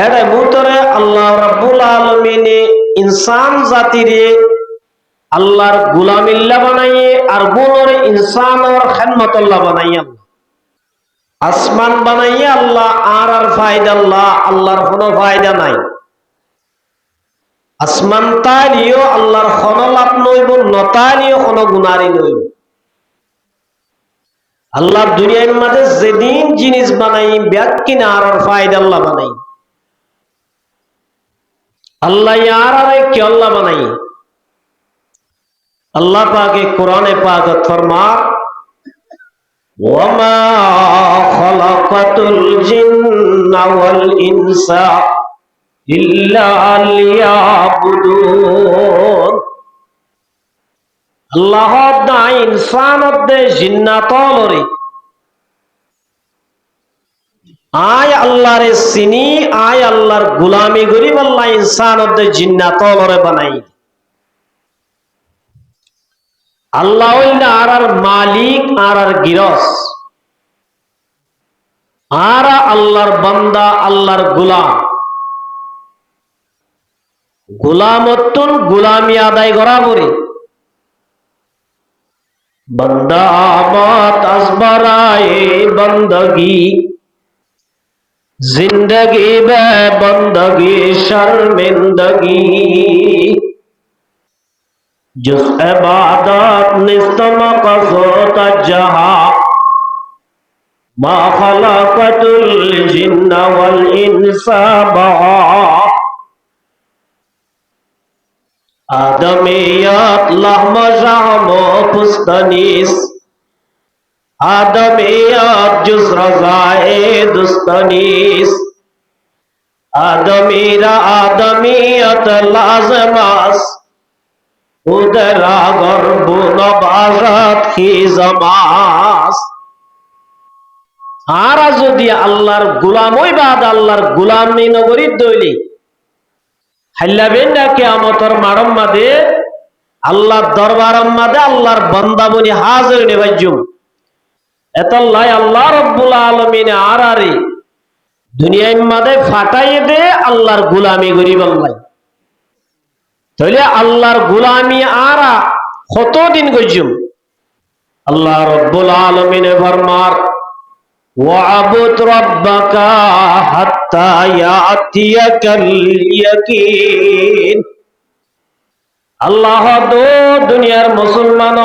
এরে ভিতরে আল্লাহ রাব্বুল আলামিনে ইনসান জাতিরে আল্লাহর গোলামিল্লা বানাইয়ে আর গুণরে ইনসানের খেদমতুল্লাহ বানাইয়ে আসমান বানাইয়ে আল্লাহ আর ফায়দা আল্লাহর কোনো ফায়দা নাই। আসমান তাইলিও আল্লাহর কোনো লাভ নইব, নতাইলিও কোনো গুণারি নইব। আল্লাহ দুনিয়ার মাঝে যেদিন জিনিস বানাই ব্যাকিনা আর ফায়দা আল্লাহ বানাই। আল্লাহ আর কে আল্লাহ বানাই। আল্লাহ পাকে কোরআনে পাকত ফরমার ওয়ামা খালাকাতুল জিন্না ওয়াল ইনসা ইল্লা লিয়াবুদুন। আল্লাহ দা ইনসানত দে জিন্নাতলরে আয় আল্লাহরে চিনি আয় আল্লাহর গোলামি করি আল্লাহ ইনসানত দে জিন্নাতলরে বানাই। আল্লাহ হইলা আর মালিক আর গিরস আর আল্লাহর বান্দা আল্লাহর গোলাম। গোলামতুন গোলামি আদায় করা বলি बंदा मत असबराए बंदगी जिंदगी बे बंदगी शर्मिंदगी जिस इबादत निस्तम कसोत जहा मा खलकतुल जिन्ना वल इंसा बहा आदमियत लहम शहम पुस्तनीस आदमियत जुस रज़ाए दुस्तनीस आदमीरा आदमियत लाजमास उदरा गर्बु नबाजत की जमास। आरा যদি আল্লাহর গোলাম হইবাদ আল্লাহর গোলাম নি নগরী দইলি হাইলাবেন না কিয়ামতের মারম মাদে আল্লাহর দরবারম মাদে আল্লাহর বান্দা বনি হাজির নেবাজুম এতাল্লাই আল্লাহ রাব্বুল আলামিন আরারে দুনিয়ার মাদে ফাটাইয়ে দে আল্লাহর গোলামি করিব আল্লাহ। তাহলে আল্লাহর গোলামি আরা কতদিন কইজুম আল্লাহ রাব্বুল আলামিন ফরমার ওয়াবুদ রাব্বাকা হাত্তা ইয়াতিয়াকাল ইয়াকিন। আল্লাহ দো দুনিয়ার মুসলমান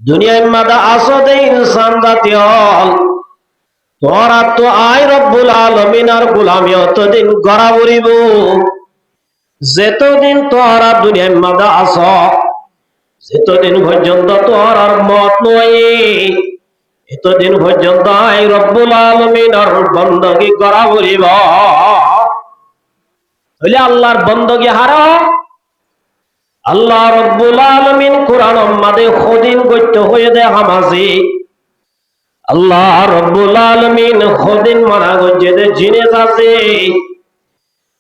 দুনিয়ার মাদা আসদে ইনসান জাতি তোরা তো আই রব্বুল আলামিনের গোলামি অতদিন গড়া বরিব যেতদিন তোরা দুনিয়ার মাদা আস সেতদিন পর্যন্ত তোরার মত নয় এতদিন পর্যন্ত আই রব্বুল আলামিনের বন্দগি করা বলিব। তাহলে আল্লাহর বন্দগি হারা আল্লাহ রব্বুল আলামিন কোরআন মাদে খদিন গত্য হয়ে দে হামাজি আল্লাহ রব্বুল আলামিন খদিন মানা গজ্জে দে জিনিস আছে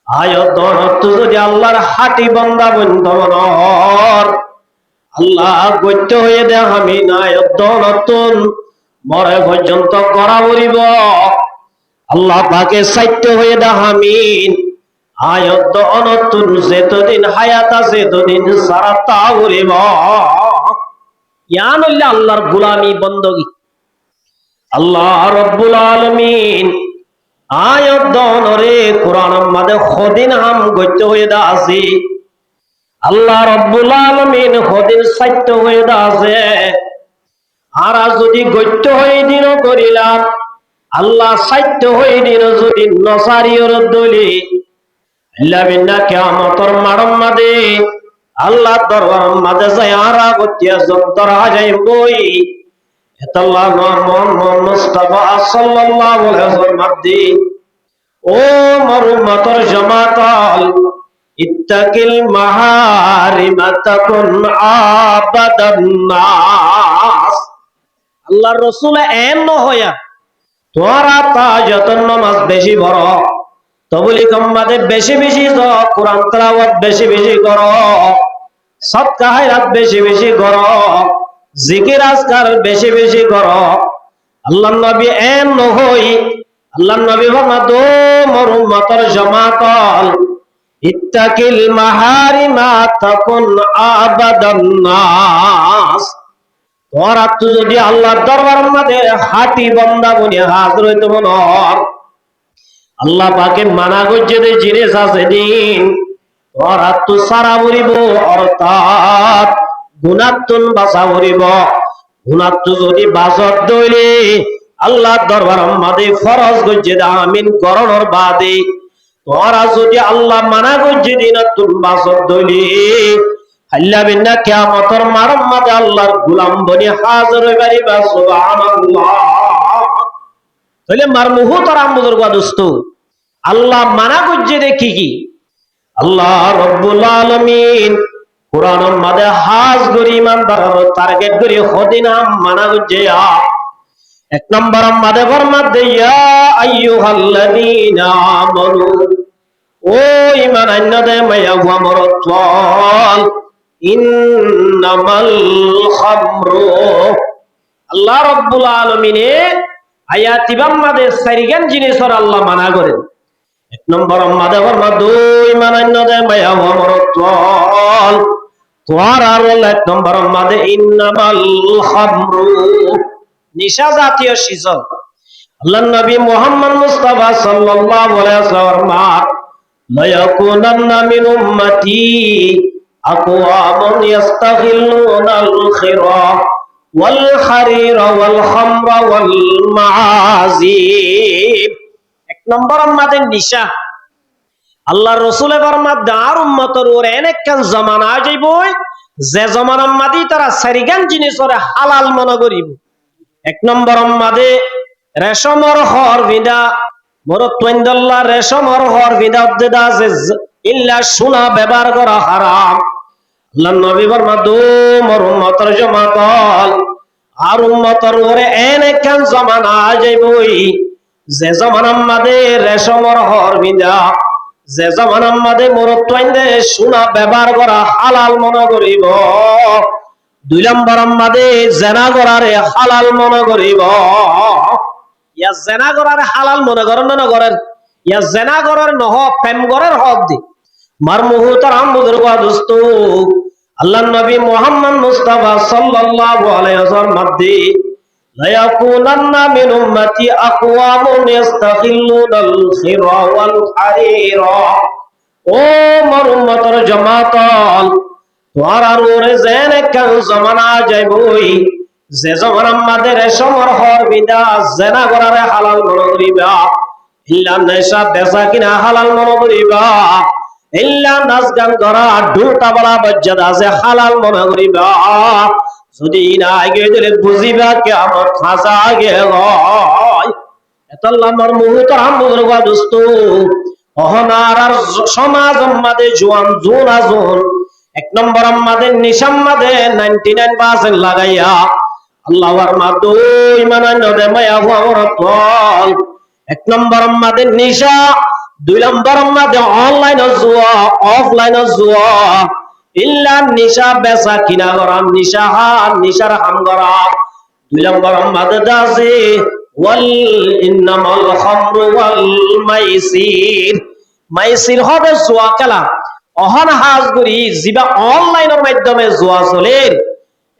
আয়তনত যদি আল্লাহর হাটি বান্দা বন্ধনর আল্লাহ গত্য হয়ে দে আমি নায়তনতুন মরে পর্যন্ত করা বলিব আল্লাহ পাকে সাইত্য হয়ে দা হামিন আয়ত অনতুন যেতদিন হায়াত আছে সেতদিন সারা তা বলিব। ইয়ান হইলে আল্লাহর গোলামি বন্দগি। আল্লাহ রব্বুল আলামিন আয়াত দনরে কোরআন মাদে খদিন হাম গত্য হয়ে দা আছে আল্লাহ রব্বুল আলামিন খদিন সাইত্য হয়ে দা আছে। আর যদি গত্য হয়ে দিন করিলাম আল্লাহ সাইত্য হয়ে দিন যদি নসারিয়র দলি লাবিনা কিয়ামতের মারম মাদে আল্লাহ দরবার মাদে যায় আরা গতিয়া যন্তরা যায় বই এতাল্লাহ মুহাম্মদ মুস্তাফা সাল্লাল্লাহু আলাইহি ওয়াসাল্লাম মাদি ও মরুমতর জামাতাল ইত্তাকিল মাহারিমা তাকুন আবাদান নাস। আল্লাহর রাসূল এন নহয়া তোরা তা যতন নামাজ বেশি বড় তবলি কম্মাদে বেশি বেশি কোরআন তেলাওয়াত বেশি বেশি করো সদকা খায়রাত বেশি বেশি করো জিকির আজকার বেশি বেশি করো। আল্লাহর নবী এন নহই আল্লাহর নবী ফরমাতো মোর উম্মতের জামাতল ইত্তাকিল মাহারিমা তাকুন আবাদান নাস। তোরা তো যদি আল্লাহর দরবারের মধ্যে হাঁটি বান্দা বনি হাজির হইতে মনর, আল্লাহ পাকে মানা করছে যে জিনিস আছে দিন তোরা তো সারা বলিব, অর্থাৎ গুণাত্মন বাসা বলিব। গুণাত্ম যদি বাসত দইলে আল্লাহর দরবারের মধ্যে ফরজ করছে আমিন করণর বাদে, তোরা যদি আল্লাহ মানা করছে দিন তুন বাসত দইলে আল্লাহ বিনা কিয়ামতের মারম মাঝে আল্লাহর গোলাম বনি হাজির হয়ে পারিবা। সুবহানাল্লাহ। তাহলে মার মুহূর্তের বুজুর্গ দোস্ত আল্লাহ মানা করছে দেখি কি আল্লাহ রব্বুল আলামিন কোরআনের মাঝে হাজ করি ইমানদার টার্গেট করি হদিনাম মানা করছে। এক নম্বর মাঝে ফরমাতে ইয়া আইয়ুহাল্লাযীনা আমানু, ও ঈমান আনদে মায়া ওয়ামরতল ইন্নামাল খামরু। আল্লাহ রব্বুল আলামিনে আয়াতিবাম মাদে সারিগান জিনিসর আল্লাহ মানা করেন। এক নম্বর মাদে ফরমা দুই মানান্য দে মায়া ওয়ামরতল, তোয়ার আর এক নম্বর মাদে ইন্নামাল খামরু, নিশা জাতীয় সিজন। আল্লাহর নবী মুহাম্মদ মুস্তাফা সাল্লাল্লাহু আলাইহি ওয়াসাল্লাম লায়াকুনান্না মিন উম্মতি আকওয়ামুন ইস্তাগিল্লুনাল খিরা ওয়াল হারিরা ওয়াল খামরা ওয়াল মাআজিব। এক নম্বর আমাদের নিশা। আল্লাহর রাসূল ফরমাদ আর উম্মতের ওর এনেকখান জামানা যাইব যে জামানার মাদি তারা সারিগান জিনিসরে হালাল মনে করিব। এক নম্বর আমাদে রেশমর হর বিদা মোর তৈন্দল্লা রেশমর হর বিদা দেদা যে ইল্লা সোনা ব্যবহার করা হারাম। আল্লাহর নবী ফরমাদ মোর উম্মতের জামাতল আর উম্মতের ওরে এনেকখান জামানা যাইবই যে জামানার মাদে রেশমর হর বিদা, যে জামানার মাদে মোর তৈন্দে সোনা ব্যবহার করা হালাল মনে করিব। দুই নম্বর মাদে জেনা করারে হালাল মনে করিব। ইয়া জেনা করারে হালাল মনে করেন না করেন, ইয়া জেনা করার নহ প্রেম করার হক দি মার মুহূর্তের আমদের দোস্ত আল্লাহর নবী মুহাম্মদ মুস্তাফা সাল্লাল্লাহু আলাইহি ওয়াসাল্লাম মধ্যে লায়াকুনান্না মিন উম্মতি আকওয়ামুন ইস্তাগিল্লুনাল খিরা ওয়াল হারিরা। ও মার উম্মতের জামাতল তোর আর ওরে যেন একখান জমানা যাইবই যে জমানার মাঝে রেশমর হর বিদা জেনা করারে হালাল মনে করিবা, ইল্লা নেশা বেচা কিনা হালাল মনে করিবা, ইল্লা নাচ গান করা ঢোলটা বলা বজ্জাত আছে হালাল মনে করিবা। যদি না আগে দিলে বুঝিবা কিয়ামত খাজা আগে লয়। এতাল্লাহ আমার মুহূর্তের আমবুজুর্গ দোস্ত অহনার আর সমাজ মাঝে জোয়ান জোন আজোন এক নম্বর আমাদের নিশাম মাদে 99% লাগাইয়া আল্লাহর মাদু ইমানান্য দে মায়া ওয়ামরতল। এক নম্বর আমাদের নিশা, দুই নম্বর আমাদের অনলাইন জুয়া অফলাইন জুয়া, ইল্লা নিশা বেচা কিনা করা নিশা হার নিশার হাম করা। দুই নম্বর আমাদের আছে ওয়াল ইন্নামাল খামরু ওয়াল মাইসির, মাইসির হবে জুয়া খেলা। অহন হাজ করি যিবা অনলাইনের মাধ্যমে জুয়া চলে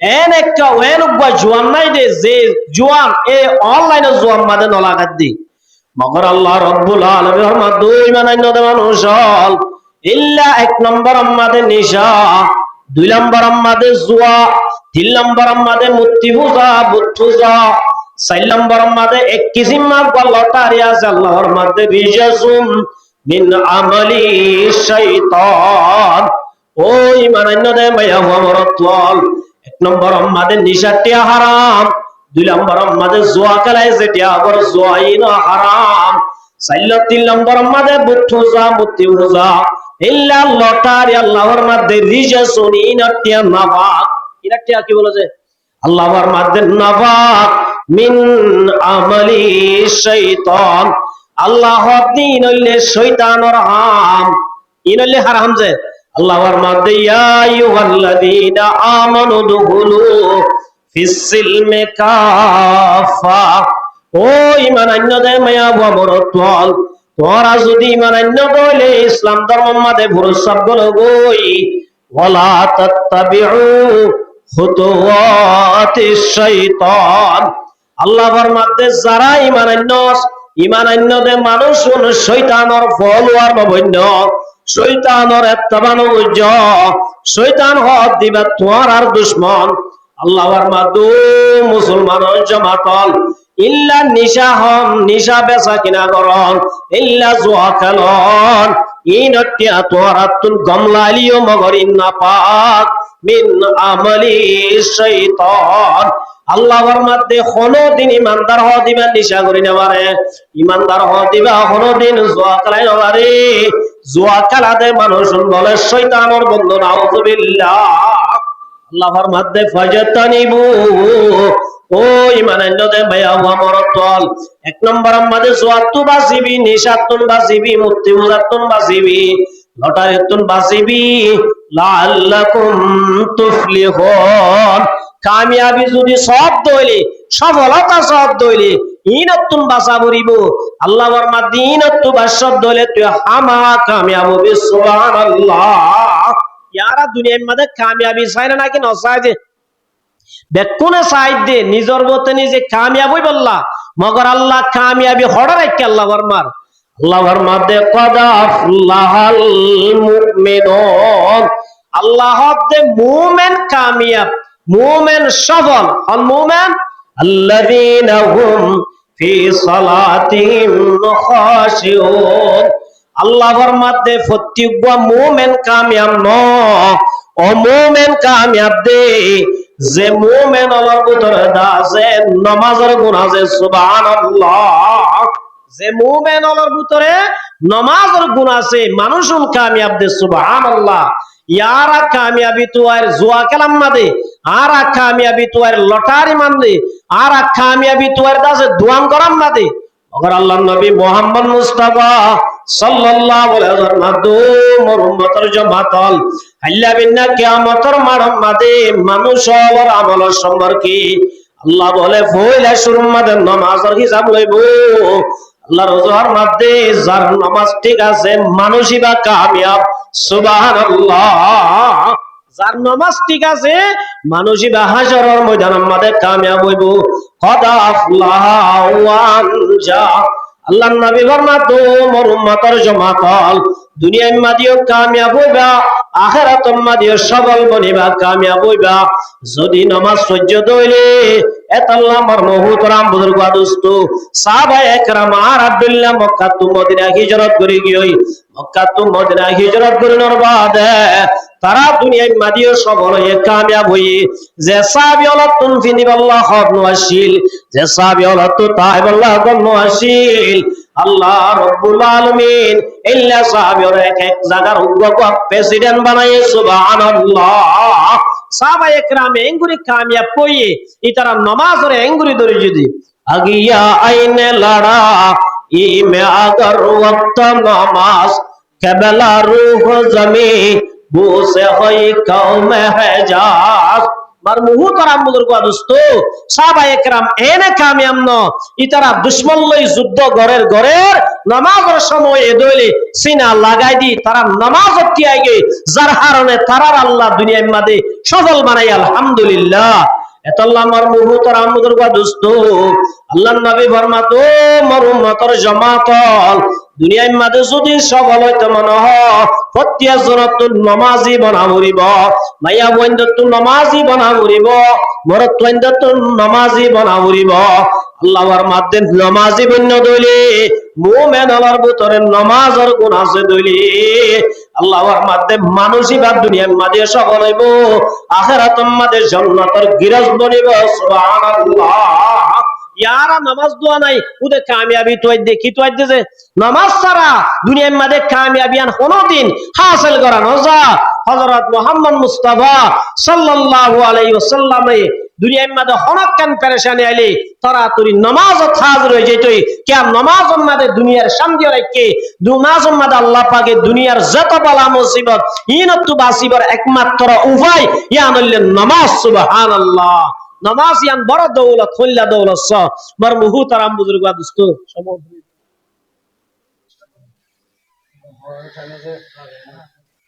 এন একটা ওয়েন জোয়ান নাই দে যে জোয়ান এ অনলাইনে জোয়ান মাদে নলাগাত দি মগর আল্লাহ রব্বুল আলামিন ফরমায় দুই মানান্য দে মানুষ হল ইল্লা এক নম্বর আমাদের নিশা, দুই নম্বর আমাদের জুয়া, তিন নম্বর আমাদের মূর্তি পূজা বুত পূজা, চার নম্বর আমাদের এক কিসিম লটারি আছে আল্লাহর মধ্যে বিজাসুম মিন আমালি শাইতান। ওই মানান্য দে মায়া ওয়ামরতল। এক নম্বর আমাদের নিশাটিয়া হারাম, দুই নম্বর আমাদের জুয়া খেলায় যেটা আবার জুয়াইন হারাম, তিন নম্বর আমাদের বুদ্ধা মূর্তি পূজা ইল্লা লটারি আল্লাহর মধ্যে রিজাসুন ইনাটিয়া নাফাক। ইনাটিয়া কি বলেছে আল্লাহর মধ্যে নাফাক মিন আমালি শাইতান। আল্লাহ দিন হইলে শয়তানের হাম, ইন হইলে হারাম যে আল্লাহর মধ্যে ইয়া আইয়ুহাল্লাযীনা আমানু দুখুলু ফিস সিলমি কাফা ও ইমান আন্য দে মায়া মরতল তোরা যদি ইমান আন্য দলে ইসলাম ধর্ম মাদে ভরসা গলো গই ওয়ালা তাত্তাবিউ খুতুওয়াতিশ শাইতান আল্লাহর মধ্যে যারা ইমান আন্য দে মানুষ শয়তানের ফলোয়ার ববন্য শয়তানের এত্তাবানো বুঝ শয়তান হদ দিবা তোমার আর দুশমন আল্লাহর মাদু মুসলমানের জামাতল ইল্লা নিশা বেচা কিনা করন ইল্লা জুয়া খেলন ইনটিয়া তোরাতুল গমলালিও মগরিন নাপাক মিন আমালি শাইতান আল্লাহর মধ্যে কোনদিন ইমানদার হ দিবা নিশা করি না পারে ইমানদার হ দিবা কোনদিন জুয়া খেলাই না পারে জুয়া খেলাতে মানুষ বলে শয়তানের বন্ধু নাউযুবিল্লাহ আল্লাহর মধ্যে ফাজাতানিবু ও ইমানান্যতে ভাইয়া মরতল এক নম্বর আমাদের জুয়াত্তু বাসিবি নিশাতুন বাসিবি মুক্তিউজাতুন বাসিবি লটারিতুন বাসিবি লাআল্লাকুম তুফলিহুন কামিয়াবি যদি সব দইলে সফলতা সব দইলে ইনতুন বাসা বরিব আল্লাহর মধ্যে ইনতু বাসব দইলে তুই হামা কামিয়াব হবি সুবহানাল্লাহ ইয়ারা দুনিয়ার মধ্যে কামিয়াবি চাই না নাকি নচাই যে বেকুনে চাই দে নিজের মতে নিজে কামিয়াব হই বললা মগর আল্লাহ কামিয়াবি হড়া রাখি আল্লাহর মধ্যে কদ আফলাহাল মুমিনুন আল্লাহ দে মুমিন কামিয়াব মুমিন সফল হল মুমিন আল্লাযীনা হুম ফি সালাতিহিম খাশিউন আল্লাহর মধ্যে প্রত্যেক মুমিন কামিয়াব ন ও মুমিন কামিয়াব দে যে মুমিন আল্লাহর ভিতরে আছে নামাজের গুণ আছে সুবহানাল্লাহ যে মুমিন আল্লাহর ভিতরে নামাজের গুণ আছে মানুষুল কামিয়াব দে সুবহানাল্লাহ ইয়ারা কামিয়াবি তুয়ার জুয়া কালাম মাদে আরা কামিয়াবি তুয়ার লটারি মানদে আরা কামিয়াবি তুয়ার দাসে দুয়ান করাম মাদে अगर अल्लाह नबी मोहम्मद मुस्तफा सल्लल्लाहु अलैहि वसल्लम मोर उम्मतर जमातल আল্লাহ বিনা কিয়ামতের মাঠের মাঝে মানুষ আর আমল সম্পর্কে আল্লাহ বলে পয়লা শুরুর মাঝে নামাজের হিসাব লইব আল্লাহ রোজার মধ্যে যার নামাজ ঠিক আছে মানুষই বা কামিয়াব সুবহানাল্লাহ যার নামাজ ঠিক আছে মানুষই বা হাশরের ময়দানের মধ্যে কামিয়াব হইব কদ আফলাহা ওয়া আনজা আল্লাহ নবী ফরমাতো মোর উম্মতের জামাতল দুনিয়ার মাঝেও কামিয়াব হইবা আখিরাতের মাঝেও সফল বনিবা কামিয়াব হইবা যদি নামাজ সহ্য দইলে এতাল্লাহ আমার মুহতারাম বুজুর্গ দোস্ত সাহাবায়ে কেরাম আর আব্দুল্লাহ মক্কা তু মদিনা হিজরত করে গিয়ে মক্কা তু মদিনা হিজরত করার বাদে তারা দুনিয়ার মাঝেও সফল হয়ে কামিয়াব হয়ে যে সাহাবী হলো তুনফিনি আল্লাহ নওয়াশিল যে সাহাবী হলো তো তাইব আল্লাহ নওয়াশিল আল্লাহ রাব্বুল আলামিন ইল্লা সাহাবীর এক জায়গার উগ্র প্রেসিডেন্ট বানায় সুবহানাল্লাহ সাহাবায়ে কেরাম এঙ্গুরি কামিয়াব হয়ে ইতারা নামাজের এঙ্গুরি ধরে যদি আগিয়া আইনে লড়া ই মে আগর ওয়াক্ত নামাজ কেবলা রূহ জমি বুসে হই কওমে হেজাজ মার মুহতারাম বুজুর্গ দোস্ত সাহাবায়ে কেরাম এনে কামিয়াব ন ইতারা দুশমন লই যুদ্ধ গরের নামাজের সময় দইলে সিনা লাগাই দি তারা নামাজ তিয়াই গে যার কারণে তারার আল্লাহ দুনিয়ার মধ্যে সফল বানাই আলহামদুলিল্লাহ এতাল্লাহ আমার মুহতারাম বুজুর্গ দোস্ত আল্লাহর নবী ফরমাতো মোর উম্মতের জামাতল দুনিয়ার মধ্যে যদি সফল হইতে মনে হয় প্রত্যেকজনক নামাজি বানাবরিব মাইয়া বন্ধুত্ব নামাজি বানাবরিব মরত্বন্ধত্ব নামাজি বানাবরিব আল্লাহর মধ্যে নামাজি বন্য দইলে মুমিন আল্লাহর ভিতরে নামাজের গুণ আছে দইলে আল্লাহর মধ্যে মানুষই বা দুনিয়ার মধ্যে সফল হইব আখিরাতের মধ্যে জান্নাতের গিরাজ বনিব সুবহানাল্লাহ यारा नमाज दुआ नहीं उदे कामयाबी तो देखी तो जे नमाज सारा दुनिया में कामयाबियान कोनो दिन हासिल करा नजा हजरत मोहम्मद मुस्तफा सल्लल्लाहु अलैहि वसल्लम रे दुनिया में हनकन परेशानी आइले तरा तुरी नमाज हाजिर हो जइतई क्या नमाज में दुनियार शांति रखे नमाज में अल्लाह पाके दुनियार যত বালা মুসিবত ইনতু বাসিবার একমাত্র উপায় ইয়া হলো নামাজ সুবহানাল্লাহ নমাজ ইয়ান বড় দৌলত খল্লা দৌলত স মার মুহতারাম বুজুর্গ দোস্ত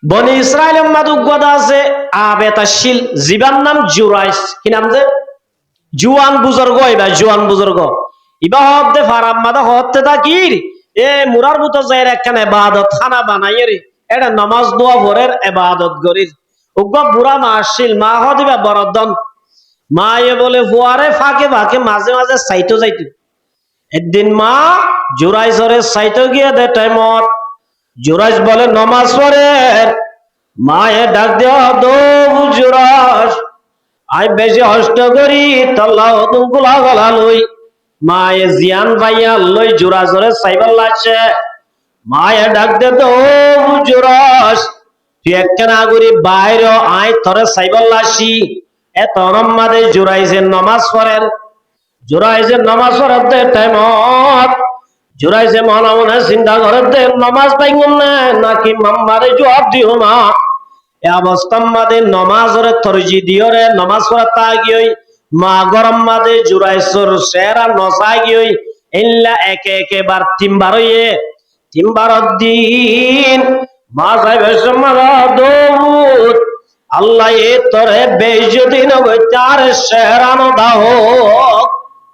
বনি ইসরায়েলের মাদুগদা আছে আবেতাশিল জীবান নাম জুরাইস কি নাম যে জুয়ান বুজুর্গ এবার জুয়ান বুজুর্গ ইবা হতে ফারাম মাদা হতে তাকির এ মুরার বুতো যায়ের একখানে ইবাদত খানা বানাইয়ে রে এটা নামাজ দোয়া ভরের ইবাদত গরির উগ্র বুড়া মাসিল মা হদিবা বরদন মায়ে বলে ফুয়ারে ফাঁকে ফাঁকে মাঝে মাঝে সাইটো যাইতো একদিন মা জুরাইসরের সাইটো গিয়ে দে টাইমত জুরাইস বলে নমাজ পড়ের মায়ে ডাক দেওয়া দো জুরাস আই বেশি হষ্ট করি তল্লা হতুম গুলা গলা লই মায়ে জিয়ান ভাইয়া লই জুরাসরে সাইবার লাগছে মায়ে ডাক দে দো জুরাস তুই একখানা করি বাইরে আয় তরে সাইবার লাসি এত নম্মাদে জুরাইসের নমাজ পড়েন জুরাইসের নমাজ পড়ার টাইমত জুরাইসে মনে মনে চিন্তা করে নমাজ পাইগুন না নাকি মাম্মারে জবাব দিও না এ অবস্থা মাদে নমাজরে তরজি দিও রে নমাজ পড়া তা গিয়ে মা গরম মাদে জুরাইসর সেরা নসা গিয়ে ইল্লা একে একে বার তিনবার হইয়ে তিনবার দিন মা সাহেবের সম্মাদা দৌদ আল্লাহ এ তোরে বেজদিন চার সেরানো দাও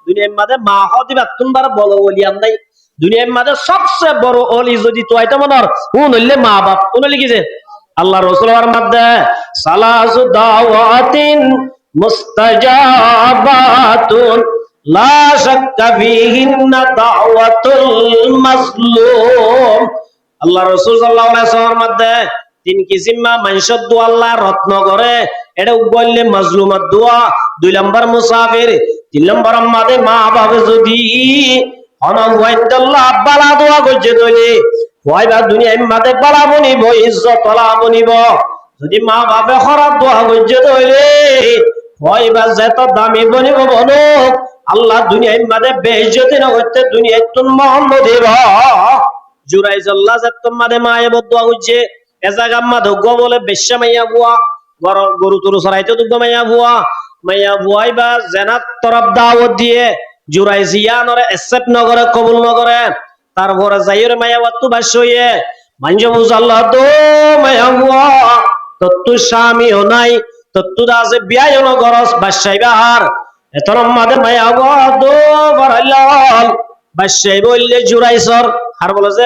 দুনিয়ার মাঝে মা হদিবা তুমবার বলো বলি আমদাই দুনিয়ার মাঝে সবচেয়ে বড় অলি যদি তো এটা মনে হুন হইলে মা বাপ কোন লিখেছে আল্লাহ রসুলের মধ্যে সালাসু দাওয়াতিন মুস্তাজাবাতুন লা শাক্কা ফিহিন্না দাওয়াতুল মাসলুম আল্লাহ রাসূল সাল্লাল্লাহু আলাইহি ওয়াসাল্লামের মধ্যে তিন কিসিমা মানুষের দোয়া আল্লাহ রত্ন করে এটা বললে মাজলুমাত দোয়া দুই নম্বর মুসাফির তিন নম্বর আমাদের মা বাবা যদি অনওয়াইদাল্লাহ বালা দোয়া করছে দইলে কয়বা দুনিয়ার মাঝে বালা বনিব ইজ্জত তলা বনিব যদি মা বাবা খারাপ দোয়া করছে দইলে কয়বা যেত দামি বনিব বলো আল্লাহ দুনিয়ার মাঝে বেইজ্জতি না করতে দুনিয়ায় তুন মহম্মদ দেব জুরাইজ আল্লাহ যেত মাঝে মায়ে দোয়া করছে এ জায়গা মা ধগ্য বলে বেশ্যা মাইয়া বুয়া গরু তরু সরাইতে দুগ্গ মাইয়া বুয়াই বা জেনাত তরফ দাওয়াত দিয়ে জুরাইজিয়ানরে এসেপ্ট নগরে কবুল নগরে তারপরে যাইরে মায়া ওয়াতু বাসইয়ে মানজ বুঝাল্লাহ তো মায়া বুয়া তত্তু স্বামীও নাই তত্তু দাসে বিয়ায় নগরস বাসাইবার এতর মাদে মায়া বুয়া দো বারাইলাল বাসাই বললে জুরাইসর আর বলেছে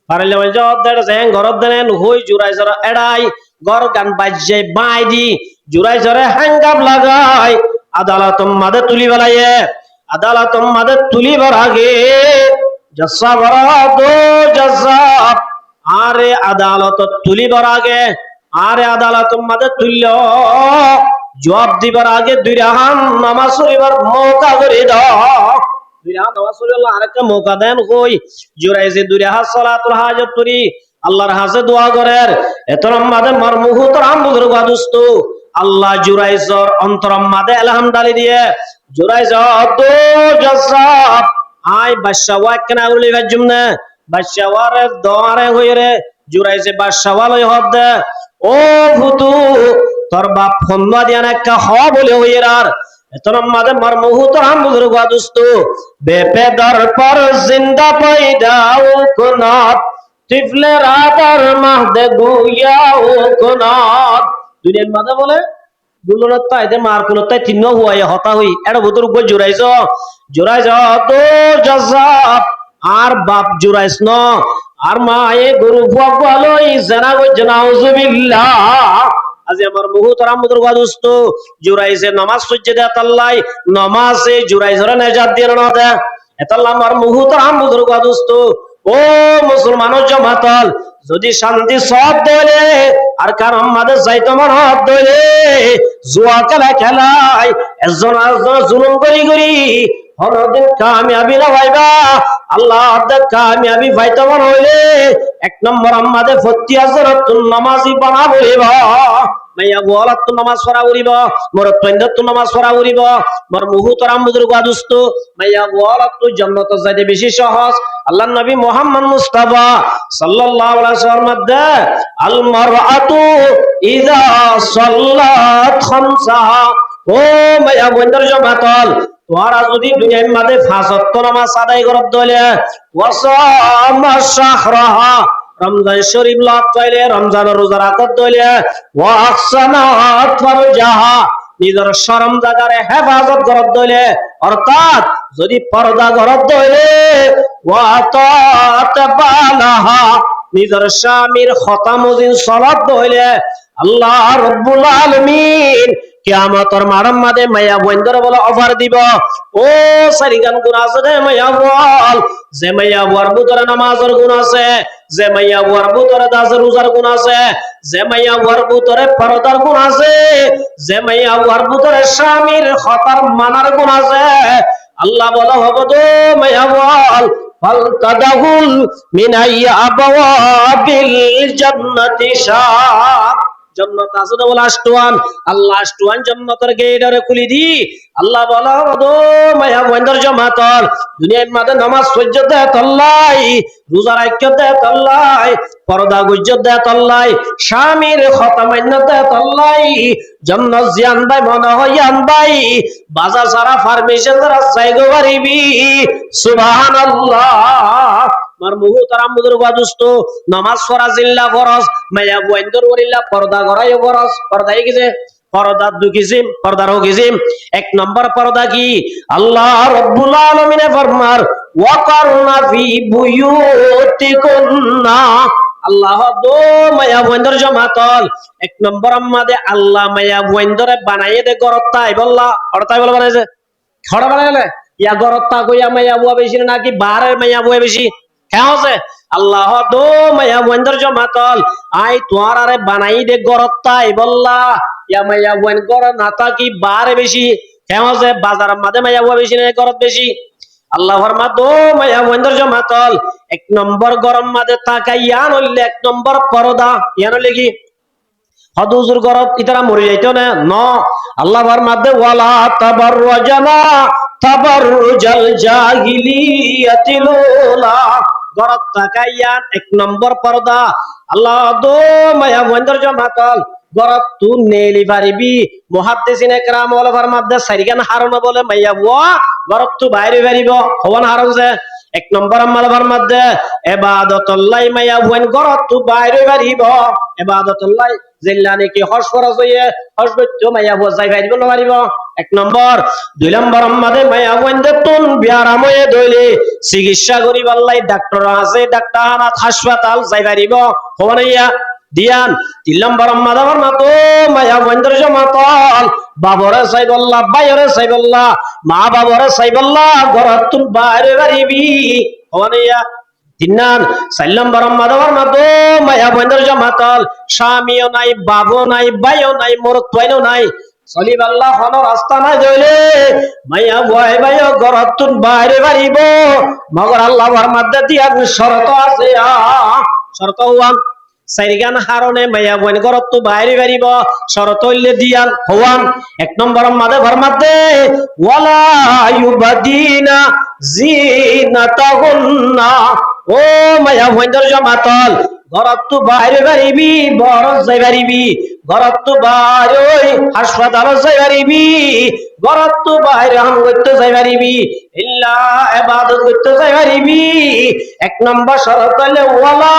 পারলে বলছে অদ্দের জেং ঘরত দেন হই জুরাইসর এড়াই গর গান বাজ্যে বাই দি জুরাইসরে হাঙ্গাম লাগাই আদালত মাদে তুলি বেলাইয়ে আদালত মাদে তুলিবার আগে আরে আদালত তুলিবার আগে আরে আদালত মাদে তুলল জবাব দিবার আগে দুই রাহান নামাজ পড়িবার মৌকা করে দাও দুই রাহান নামাজ পড়িবার আরেকটা মৌকা দেন কই জুরাইছে দুই রাহাত সালাতুল হাজত করি আল্লাহর হাজে দোয়া করের এতরম মাদে মারমুহুত রামবুর গাদুস্ত আল্লাহ জুরাইসর অন্তরম মাদে আলহামদুলিল্লাহ দিয়ে জুরাইসর তো জসাব আই বাদশাহ কেনা উলি ভাজুমনে বাদশাহরে দোয়ারে হইরে জুরাইছে বাদশাহ লই হদ ও ফুতু তোর বাপ ফন্না দিয়ান একটা হ বলে হইরার এতরম মাদে মারমুহুত রামবুর গাদুস্ত বেপেদার পর জিন্দা পয়দাও কুনাত টিফলে রাতার মাহদে গুয়াও কুনাত দুনিয়ার মাদে বলে দুলনতা এতে মার কুলতা তিন হুয়াই হতা হই এড় বুতুর গো জুরাইছ জুরাইছ তো জসাব আর বাপ জুরাইছ ন আর মা এ গরু ফুয়া ফুয়ালই জানা গো নাউজুবিল্লাহ আজি আমার মুহতারাম মুদুর গাদুস্ত জুরাইছে নামাজ সজ্জে দে আল্লাহ নামাজে জুরাইছরে নেজাত দিয়ে না দে এতাল্লাহ আমার মুহতারাম মুদুর গাদুস্ত ও মুসলমানের জামাতাল যদি শান্তি সব দলে আর কারণ মাদের যাইতো মনত দলে জুয়া খেলা খেলায় একজন আরেকজন জুলুম করি করি হরদিন কামিয়াবি না ভাইবা আল্লাহ কামিয়াবি ভাইতো মন হইলে এক নম্বর আমাদের ফতি হাজারত নামাজি বানাবো এবা মাইয়া গোয়ালাত তো নামাজ পড়া উড়িব মোর তৈন্দাত তো নামাজ পড়া উড়িব মোর মুহুতরাম বুজুর্গ আদুস্ত মাইয়া গোয়ালাত তো জান্নাত যাইতে বেশি সহজ আল্লাহর নবী মুহাম্মদ মুস্তাফা সাল্লাল্লাহু আলাইহি ওয়াসাল্লাম মধ্যে আল মারআতু ইযা সাল্লাত খামসাহা ও মায়া বন্ধর জমাতল তোরা যদি দুনিয়ার মাঝে 5 ওয়াক্ত নামাজ আদায় করত দলে ওয়াসাম শাহরাহা রমজান শরীফ লাভ পাইলে রমজান রোজা রাখত দলে ওয়াহসানাত ফারজাহা নিজের শরম জাগারে হেফাজত করত দলে অর্থাৎ যদি পর্দা করত দলে ওয়াতাত বালাহা নিজের স্বামীর খতামুজিন সালাত দলে আল্লাহ রাব্বুল আলামিন কিয়ামতের মাঠের মাঝে মায়া বন্ধর বলে অফার দিব ও সারিগান গুণ আছে রে মায়া বল যে মায়া বুয়ার ভিতরে নামাজের গুণ আছে যে মায়া বুয়ার ভিতরে দাসের রোজার গুণ আছে যে মায়া বুয়ার ভিতরে পর্দার গুণ আছে যে মায়া বুয়ার ভিতরে স্বামীর খতার মানার গুণ আছে আল্লাহ বলা হবে তো মায়া বল ফালতাদাহুল মিন আইয়া আবাওয়াবিল জান্নাতি শাক জান্নাত আছে তো বলে আষ্টওয়ান আল্লাহ আষ্টওয়ান জান্নাতের গেটরে খুলি দি আল্লাহ বলা ও মায়া বন্ধর জমাতর দুনিয়ার মাঝে নামাজ সহ্য দেয় তল্লাই রোজা রাখতে দেয় তল্লাই পর্দা গুজ্জ দেয় তল্লাই স্বামীর খতা মান্য দেয় তল্লাই জান্নাত জিয়ান ভাই মনে হয় আন ভাই বাজার সারা ফার্মেসি যারা চাইগো পারিবি সুবহানাল্লাহ মার মুহু তারা মুদুর বাদুস্ত নামাজ পড়া জিল্লা ফরজ মায়া বন্ধর ওরিল্লা পর্দা করাই ফরজ পর্দাই গেছে পর্দা দুকিসিম পর্দার কিসিম এক নম্বর পর্দা কি আল্লাহ রাব্বুল আলামিনে ফরমার ওয়াকারনা ফি বুয়ুতিকুন্না আল্লাহ দো মায়া বন্ধর জমাতল এক নম্বর আমাদের আল্লাহ মায়া বন্ধরে বানাইয়ে দে গরতাই বললা অর্থাই বল বানাইছে খড় বানাইলে ইয়া গরতা কইয়া মায়া বুয়া বেশি নাকি বারের মায়া বুয়া বেশি হ্যাঁ আল্লাহ দো মায়া বন্ধর জমাতল আই তোয়ার আরে বানাই দে গরতাই বললা ইয়া মায়া বন গর না তাকি বারে বেশি হ্যাঁ বাজার মাঝে মায়া বুয়া বেশি না গরত বেশি আল্লাহ ফরমা দো মায়া বন্ধর জমাতল এক নম্বর গরম মাঝে তাকাইয়া নইলে এক নম্বর পর্দা ইয়া নইলে কি হদুজুর গরত ইতারা মরে যাইতো না ন আল্লাহ ফরমা দে ওয়ালা তাবাররাজানা তাবাররুজাল জাহিলিয়াতিল উলা গরত তাকাইয়া এক নম্বর পর্দা আল্লাহ দো মায়া বন্ধর জমাতল গরত তু নেলি পারিবি মুহাদ্দিসিনে কেরাম ওয়ালা ফরমাদে সারিগান হারনা বলে মাইয়া বুয়া গরত তু বাইরে পারিব হওয়ান হারন যে এক নম্বর আম্মাল ফরমাদে ইবাদতুল্লাহ মাইয়া বুয়ান গরত তু বাইরে পারিব ইবাদতুল্লাহ জিল্লানি কি হজ ফরজ হইয়ে হজ করতে মাইয়া বুয়া যাই পারিব না পারিব এক নম্বর দুই নম্বর আম্মাদে মাইয়া বুয়ান দে তুন বিয়ারাম হয়ে দইলে চিকিৎসা করিব আল্লাহ ডাক্তার আছে ডাক্তার আনাত হাসপাতাল যাই পারিব হওয়ানাইয়া দিয়ান 3 নম্বর মাদাবার মাতো মায়া বন্ধর জমাতল বাবরে সাইবল্লাহ বাইরে সাইবল্লাহ মা বাবরে সাইবল্লাহ ঘরতুন বাইরে বাড়িবি হওয়ানিয়া 4 নম্বর মাদাবার মাতো মায়া বন্ধর জমাতল স্বামীও নাই বাবু নাই ভাইও নাই মোর তোইনো নাই সলিব আল্লাহ হন রাস্তা নাই দইলে মায়া ভয় ভাই ঘরতুন বাইরে বাড়িব মগর আল্লাহর মধ্যে দিয়ান শর্ত আছে শর্ত হওয়ান সাইরিগান হারনে মায়া বন গরত তো বাইরে বাড়িব শরত হইলে দিয়ান হওয়ান এক নম্বর মাদে ফরমাতে ওয়ালা ইউবাদিনা জিনাতাহুন্না ও মায়া বন্ধর জমাতল ঘরত তো বাইরে বাড়িবি বড় যাই বাড়িবি ঘরত তো বাইরে হাসপাতাল যাই বাড়িবি ঘরত তো বাইরে হাম করতে যাই বাড়িবি ইল্লা ইবাদত করতে যাই বাড়িবি এক নম্বর শরত হইলে ওয়ালা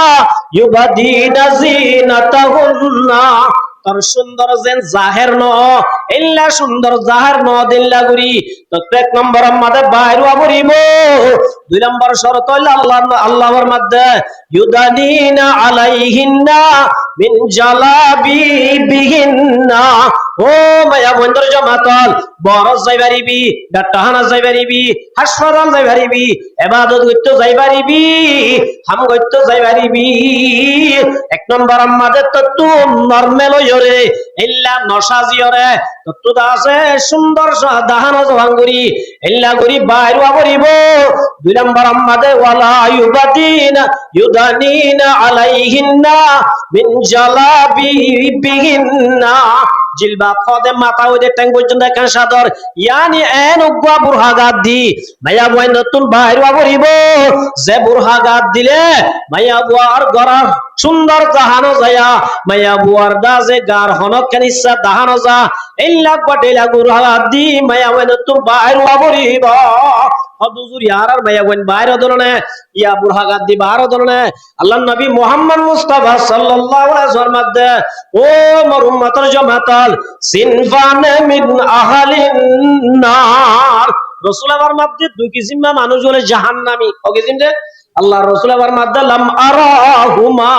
ইউবাদিনা জিনাতাহুন্না তোর সুন্দর যেন জাহের ন ইল্লা সুন্দর জাহের ন দিল্লা গুরি তো এক নম্বর মাদে বাইরে আবরিব 2 নম্বর শরত হইল আল্লাহর মধ্যে ইউদানিনা আলাইহিন্না মিন জালাবিবিহিন্না ও মায়া বন্ধর জমাতল বড় যাই পারিবি ডাক্তারখানা যাই পারিবি হাসপাতাল যাই পারিবি ইবাদত করতে যাই পারিবি হাম করতে যাই পারিবি এক নম্বর আমাদের তো তু নরমাল হইরে ইল্লা নসাজিয়রে তো তু আছে সুন্দর দাহানা জহাঙ্গুরি ইল্লা গুরি বাইরে আবরিব 2 নম্বর আমাদের ওয়ালা ইউবাদিনা ইউদানিনা আলাইহিন্না মিন জালাবিবিহিন্না জিলবা ফদে মাথা হইতে ট্যাং পর্যন্ত একখান সাদর ইয়ানি এন উগ্রা বুরহা গাদ দি মাইয়া বুয়াই নতুন বাইর বাবরিব যে বুরহা গাদ দিলে মাইয়া বুয়ার গড়ার সুন্দর জাহানো যায়া মাইয়া বুয়ার দা যে গার হনক কেন ইচ্ছা দাহানো যা এই লাখ বাটেলা বুরহা গাদ দি মাইয়া বুয়াই নতুন বাইর বাবরিব হদুজুর ইয়ার মাইয়া বুয়াই বাইর দলনে ইয়া বুরহা গাদ দি বাইর দলনে আল্লাহ নবী মুহাম্মদ মুস্তাফা সাল্লাল্লাহু আলাইহি ওয়াসাল্লাম মধ্যে ও মোর উম্মতের জামাতাল সিনফান মিন আহলিন নার রাসূল আবার মধ্যে দুই কিসিমা মানুষ হলে জাহান্নামী ওকে চিনতে আল্লাহ রাসূল আবার মধ্যে লাম আরাহুমা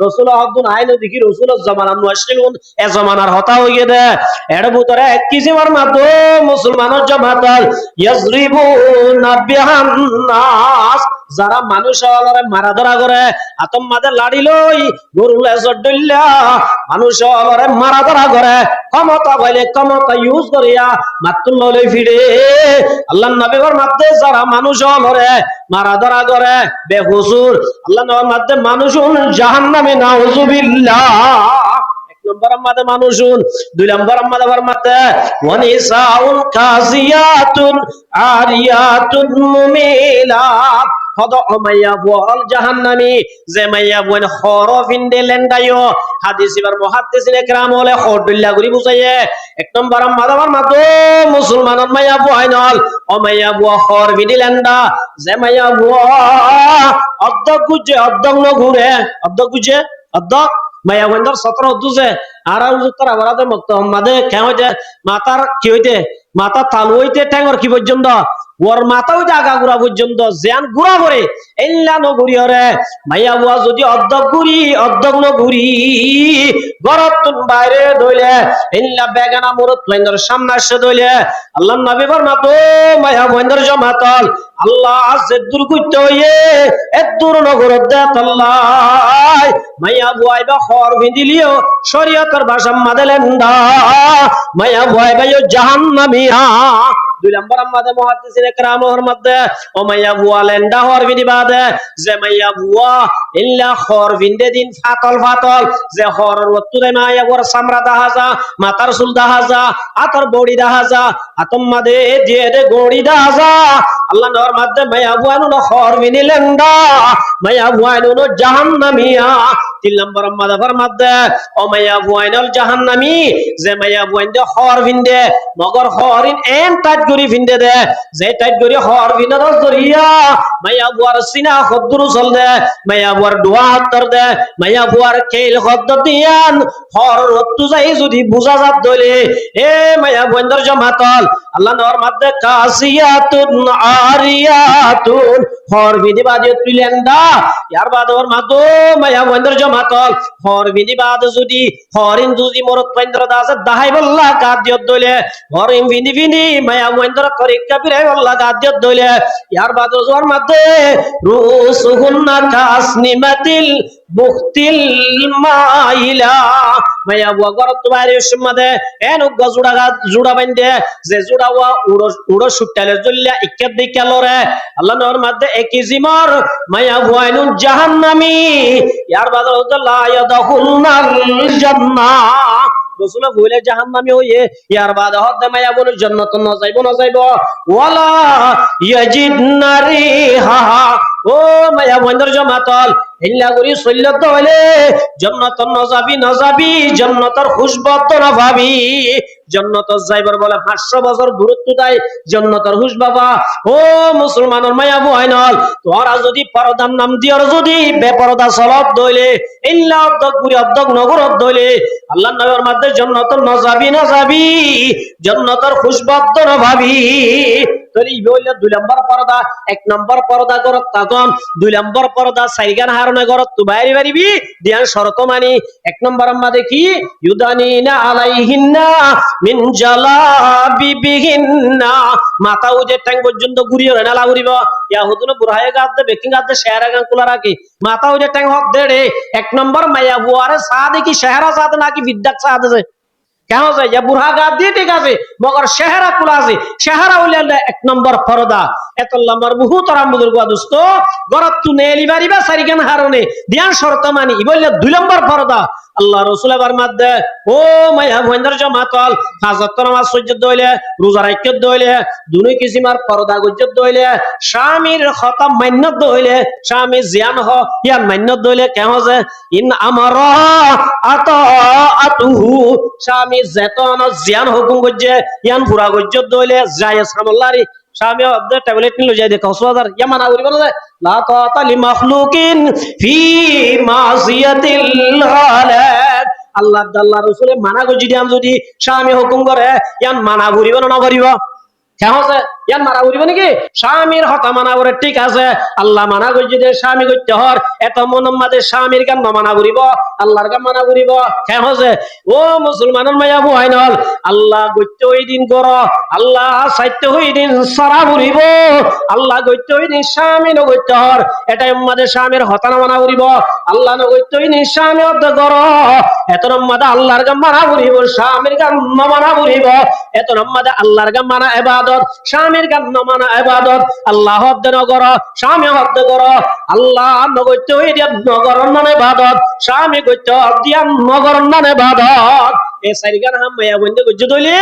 রাসূল আব্দুল আইন দেখি রাসূল জামানা মুশরিকুন এ জামানার হতা হইয়ে দে এর ভিতরে এক কিসিমার মধ্যে মুসলমানের জামাতাল ইয়াজরিবুনা বিহান নাস যারা মানুষ হলরে মারা ধরা করে আতম মাদে লাড়ি লই গরুলে জড্ডল্লা মানুষ হলরে মারা ধরা করে ক্ষমতা বলে ক্ষমতা ইউজ করিয়া মাতুল লই ফিরে আল্লাহর নবীর মধ্যে যারা মানুষ হলরে মারা ধরা করে বেহুজুর আল্লাহর নবীর মধ্যে মানুষুন জাহান্নামে নাউজুবিল্লাহ নম্বর আমাদের মানুষুন দুই নম্বর আমাদের ফরমাতে ওয়ানিসাউন কাসিয়াতুন আরিয়াতুন মুমিলাত হদ মাইয়া বল জাহান্নামী যে মাইয়া বন খরফিন দেলেন্ডায়ো হাদিস ইবার মুহাদ্দিসিন ইকরাম হলে খরদুল্লাহ করি বুঝাইয়ে এক নম্বর আমাদের মাতো মুসলমানের মাইয়া বয়নল ও মাইয়া বুয়া খরফিন দেলেন্ডা যে মাইয়া বুয়া অর্ধক গুজে অর্ধক ন ঘুরে অর্ধক গুজে অর্ধক মাইয়া বন্ধর 17 দুজে আর উত্তর আবারাতে মুক্ত মাদে কেন হইতে মাতার কি হইতে মাথা তালু হইতে ট্যাঙ্গর কি পর্যন্ত ওর মাথা হইতে আগা গুড়া পর্যন্ত জ্ঞান গুড়া করে এল্লা নগুড়ি হরে মাইয়া বুয়া যদি অর্ধক গুড়ি অর্ধক নগুড়ি গরত বাইরে দইলে এল্লা বেগানা মুরত বন্ধর সামনে আসে দইলে আল্লাহ নবী ফরমাতো মাইয়া বন্ধর জমাতল আল্লাহ আছে দূর করতে হইয়ে এত দূর নগরত দে আল্লাহ মাইয়া বুয়াই বা খর ভিদিলিও শরীয়তের ভাষা মাদেলেন্দা মাইয়া বুয়াই বা জাহান্নামিয়া দুই নম্বর আমাদের মুহাদ্দিসিন ইকরামের মধ্যে ও মাইয়া বুয়া লেন্ডা হর বিনি বাদে যে মাইয়া বুয়া ইল্লা খর ভিন্দে দিন ফাতল ফাতল যে খরর ওতুরে মাইয়া বুয়ার সামরা দাহাজা মাথার চুল দাহাজা আতর বডি দাহাজা আতম মাদে দিয়ে দে গড়ি দাহাজা আল্লাহ নর মধ্যে মাইয়া বুয়া নো খর বিনি লেন্ডা মাইয়া বুয়া নো জাহান্নামিয়া তিন নম্বর আমাদের ফরমাতে ও মাইয়া বুয়া নো জাহান্নামী যে মাইয়া বুয়া দে খর ভিন্দে মগর খরিন এন টাইট গরি ভিন্দে দে যে টাইট গরি খর ভিন্দর জরিয়া মাইয়া বুয়ার সিনা খদ্দুর চল দে মাইয়া বুয়ার দোয়া উত্তর দে মাইয়া বুয়ার কেল খদ্দ দিয়ান খর রত্তু যাই যদি বুঝা যাত দলে এ মাইয়া বন্দর জমাতল আল্লাহ নর মধ্যে কাসিয়াতুন আরিয়াতুন খর বিধি বাদ তুলেন্দা ইয়ার বাদ ওর মাতো মাইয়া বন্দর জমাতল খর বিধি বাদ যদি খরিন যদি মরত বন্দর দাস দাহাই বল্লা গাদিয়ত দলে খরিন বিধি বিধি মাইয়া বন্দর তরিকা বিরাই বল্লা গাদিয়ত দলে ইয়ার বাদ ওর মধ্যে রুসুহুন্না কাসনিমাতিল বুখতিল মাইলা মাইয়া বুয়া গরত বাইরে সম্মাদে এন জুড়া বান্ধে যে জুড়া ওয়া উড়ো সুটালে জল্লা ইক্কাত দিকালরে আল্লাহ নর মধ্যে একই জিমর মাইয়া বুয়া নুন জাহান্নামী ইয়ার বাদল লা ইয়াদখুলনাল জান্নাহ রাসূল বলে জাহান্নামী হইয়ে ইয়ার বাদ হদ মাইয়া বলে জান্নাত না যাইব ওয়ালা ইয়াজিদনা রিহা ও মাইয়া বন্দর জমাতল ইল্লা করি সল্লত হইলে জান্নাত না যাবি জান্নাতের খুশবত না ভাবি জান্নাত যাইবার বলে 500 বছর দূরত্ব তাই জান্নাতের খুশ বাবা ও মুসলমানের মাইয়া বয়নল তোরা যদি পরদার নাম দিয়র যদি বেপরদা চলত দইলে ইল্লা অদ্দগুরি অদ্দগ নগরত দইলে আল্লাহর নবীর মধ্যে জান্নাত না যাবি জান্নাতের খুশবত না ভাবি তলি বইলে দুই নম্বর পর্দা এক নম্বর পর্দা করত তখন দুই নম্বর পর্দা সাইগান হারনে করত তু বাইরে বাড়িবি দিয়ান শরত মানি এক নম্বর আম্মা দেখি ইউদানিনা আলাইহিন্না মিন জালাবিবিহিন্না মাথা উজে ট্যাং পর্যন্ত ঘুরিয়ে রেনালা ঘুরিব ইয়া হুদুন বুড়ায়ে গাদে বেকিং গাদে শেহরা গান কুলা রাখি মাথা উজে ট্যাং হক দেড়ে এক নম্বর মাইয়া বুয়ারে সাদে কি শেহরা সাদ নাকি বিদ্যাক সাদ আছে কেন যায় যে বুড়া গাদ দিয়ে ঠিক আছে মগর শেহরা কুলা আছে শেহরা হইলে এক নম্বর পর্দা এত লম্বার বহুত আরামবুদুর গা দোস্ত গরত তু নেলি বাড়িবা সারিগান হারনে দিয়ান শর্ত মানি বললে দুই নম্বর পর্দা আল্লাহ রসুল এবার মাদ্দে ও মাইয়া ভৈন্দর জমাতল হাজত নামাজ সহ্য দইলে রোজা রাখতে দইলে দুই কিসিমার পর্দা গজ্জত দইলে স্বামীর খতম মান্য দইলে স্বামী জিয়ান হ ইয়ান মান্য দইলে কেহ যে ইন আমার আত আতুহু স্বামী যেতন জিয়ান হুকুম গজ্জে ইয়ান পুরা গজ্জত দইলে যায় সামল্লারি স্বামী অর্ধ ট্যাবলেট নিল যাই দেখো কক্সবাজার ইয়া মানা করিব না লা তাআতা লি মাখলুকিন ফি মাসিয়াতিল খালিক আল্লাহ আল্লাহ রাসূলের মানা গজি দিয়াম যদি স্বামী হুকুম করে ইয়ান মানা করিব না করিব কেন আছে ইয়ান মানা করিব নাকি স্বামীর হতা মানা করে ঠিক আছে আল্লাহ মানা গজি দে স্বামী করতে হর এত মনম্মাদে স্বামীর গান মানা করিব আল্লাহর গান মানা করিব কেন আছে ও মুসলমানের মায়া বুহাইনল আল্লাহ গইতে ওই দিন গর আল্লাহ সাইতে ওই দিন সারা করিব আল্লাহ গইতে ওই দিন স্বামী নগইতে হর এটা আমাদের স্বামীর হতা মানা করিব আল্লাহ নগইতে ওই দিন স্বামী অর্ধ গর এত নম্মাদে আল্লাহর গান মানা করিব স্বামীর গান মানা করিব এত নম্মাদে আল্লাহর গান মানা ইবাদত স্বামীর গান মানা ইবাদত আল্লাহ হদ্দ নগর স্বামী হদ্দ গর আল্লাহ নগইতে ওই দিন নগর মানে ইবাদত স্বামী গইতে দিয়া নগর মানে ইবাদত এই সাইগান হাম মায়া বন্ধে গজ্জ দইলে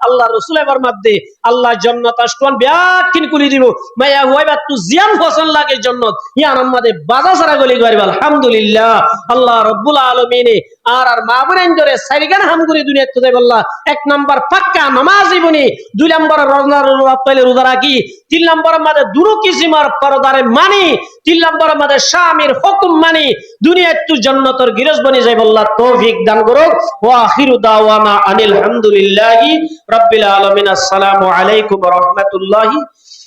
আল্লাহ রাসূল এবার মাদ্দে আল্লাহ জান্নাত আশটোয়ান ব্যাকিন কুলি দিব মায়া হইবা তু জিয়ান ফসল লাগে জান্নাত ইয়ান আমাদে বাজা সারা গলি গরিব আলহামদুলিল্লাহ আল্লাহ রাব্বুল আলামিন আর মা বোনেন ধরে সাইগান হাম করি দুনিয়া তো যাই আল্লাহ এক নাম্বার পাক্কা নামাজি বনি দুই নাম্বার রোজা পাইলে রোজা রাখি তিন নাম্বার মাদে দুরু কিসিমার পরদারে মানি তিন নাম্বার মাদে স্বামীর হুকুম মানি দুনিয়া তো জান্নাতের গিরজ বনি যাই আল্লাহ তৌফিক দান করুক ওয়া আখিরু দাওয়ানা আনিল হামদুলিল্লাহি রাব্বিল আলামিন আসসালামু আলাইকুম ওয়া রাহমাতুল্লাহি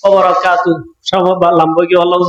ওয়া বারাকাতুহু সব লম্বা কি আল্লাহ